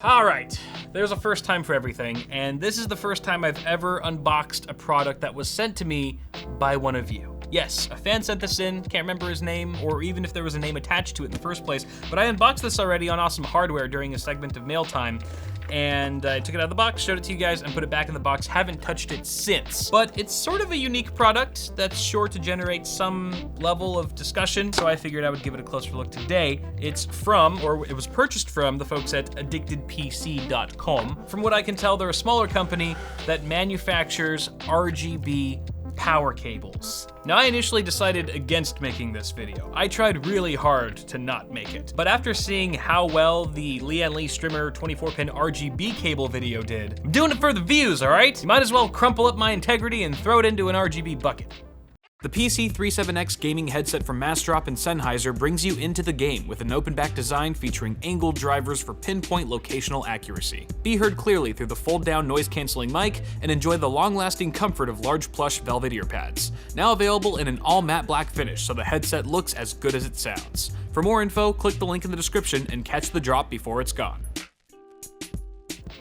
All right, there's a first time for everything, and this is the first time I've ever unboxed a product that was sent to me by one of you. Yes, a fan sent this in, can't remember his name, or even if there was a name attached to it in the first place, but I unboxed this already on Awesome Hardware during a segment of Mail Time, and I took it out of the box, showed it to you guys, and put it back in the box. Haven't touched it since. But it's sort of a unique product that's sure to generate some level of discussion, so I figured I would give it a closer look today. It's from, or it was purchased from, the folks at addictedpc.com. From what I can tell, they're a smaller company that manufactures RGB power cables. Now, I initially decided against making this video. I tried really hard to not make it. But after seeing how well the Lian Li Strimmer 24-pin RGB cable video did, I'm doing it for the views, all right? You might as well crumple up my integrity and throw it into an RGB bucket. The PC37X gaming headset from Mastrop and Sennheiser brings you into the game with an open-back design featuring angled drivers for pinpoint locational accuracy. Be heard clearly through the fold-down noise-canceling mic and enjoy the long-lasting comfort of large plush velvet ear pads. Now available in an all-matte black finish, so the headset looks as good as it sounds. For more info, click the link in the description and catch the drop before it's gone.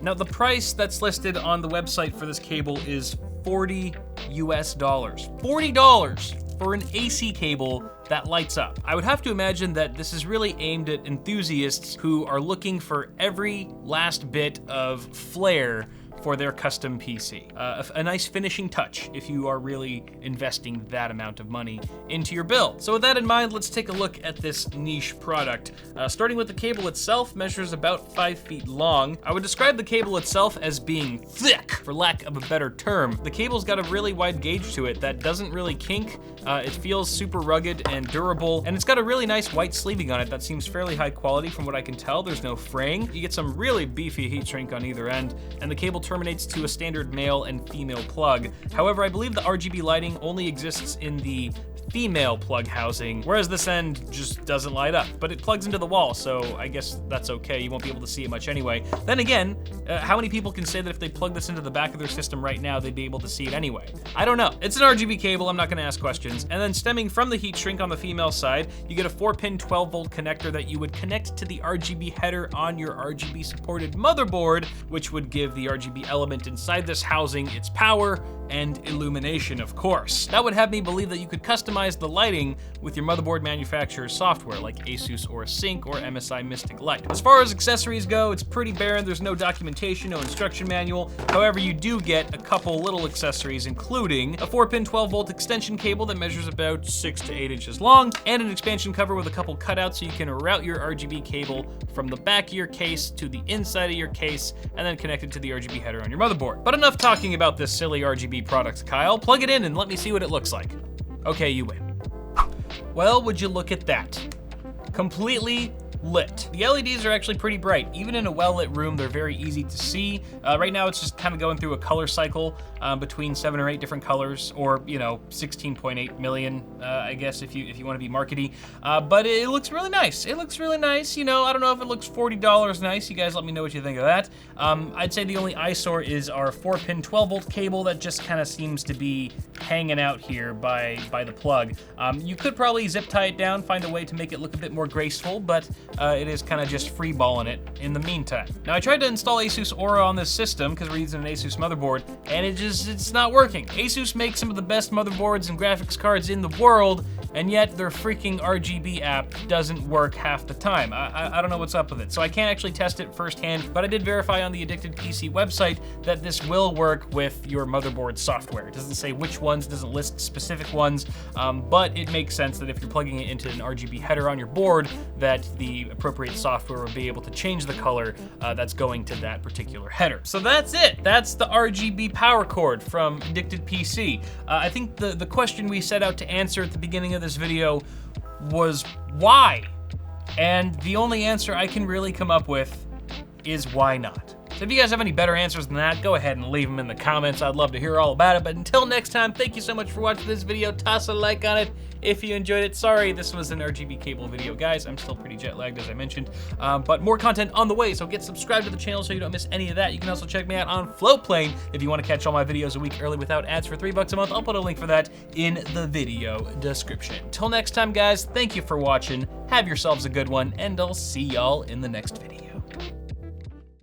Now, the price that's listed on the website for this cable is $40 US. $40 for an AC cable that lights up. I would have to imagine that this is really aimed at enthusiasts who are looking for every last bit of flair for their custom PC. A nice finishing touch if you are really investing that amount of money into your build. So with that in mind, let's take a look at this niche product. Starting with the cable itself, measures about 5 feet long. I would describe the cable itself as being thick, for lack of a better term. The cable's got a really wide gauge to it that doesn't really kink. It feels super rugged and durable, and it's got a really nice white sleeving on it that seems fairly high quality from what I can tell. There's no fraying. You get some really beefy heat shrink on either end, and the cable terminates to a standard male and female plug. However, I believe the RGB lighting only exists in the female plug housing, whereas this end just doesn't light up, but it plugs into the wall, so I guess that's okay. You won't be able to see it much anyway. Then again, how many people can say that if they plug this into the back of their system right now, they'd be able to see it anyway? I don't know. It's an RGB cable, I'm not gonna ask questions. And then stemming from the heat shrink on the female side, you get a 4-pin 12-volt connector that you would connect to the RGB header on your RGB supported motherboard, which would give the RGB element inside this housing its power and illumination, of course. That would have me believe that you could customize the lighting with your motherboard manufacturer's software like Asus or Sync or MSI Mystic Light. As far as accessories go, it's pretty barren. There's no documentation, no instruction manual. However, you do get a couple little accessories, including a 4-pin 12-volt extension cable that measures about 6 to 8 inches long, and an expansion cover with a couple cutouts so you can route your RGB cable from the back of your case to the inside of your case, and then connect it to the RGB header on your motherboard. But enough talking about this silly RGB product, Kyle. Plug it in and let me see what it looks like. Okay, you win. Well, would you look at that? Completely lit. The LEDs are actually pretty bright. Even in a well-lit room, they're very easy to see. Right now, it's just kind of going through a color cycle between 7 or 8 different colors, or 16.8 million, I guess, if you want to be markety. But it looks really nice. It looks really nice. I don't know if it looks $40 nice. You guys let me know what you think of that. I'd say the only eyesore is our 4-pin 12-volt cable that just kind of seems to be hanging out here by the plug. You could probably zip tie it down, find a way to make it look a bit more graceful, but it is kind of just free-balling it in the meantime. Now, I tried to install Asus Aura on this system because we're using an Asus motherboard, and it's not working. Asus makes some of the best motherboards and graphics cards in the world, and yet their freaking RGB app doesn't work half the time. I don't know what's up with it. So I can't actually test it firsthand, but I did verify on the Addicted PC website that this will work with your motherboard software. It doesn't say which ones, doesn't list specific ones, but it makes sense that if you're plugging it into an RGB header on your board, that the appropriate software will be able to change the color that's going to that particular header. So that's it. That's the RGB power cord from Addicted PC. I think the question we set out to answer at the beginning of this video was why? And the only answer I can really come up with is why not? So if you guys have any better answers than that, go ahead and leave them in the comments. I'd love to hear all about it. But until next time, thank you so much for watching this video. Toss a like on it if you enjoyed it. Sorry, this was an RGB cable video, guys. I'm still pretty jet lagged, as I mentioned. But more content on the way, so get subscribed to the channel so you don't miss any of that. You can also check me out on FLOATPLANE if you want to catch all my videos a week early without ads for $3 a month. I'll put a link for that in the video description. Until next time, guys, thank you for watching. Have yourselves a good one, and I'll see y'all in the next video.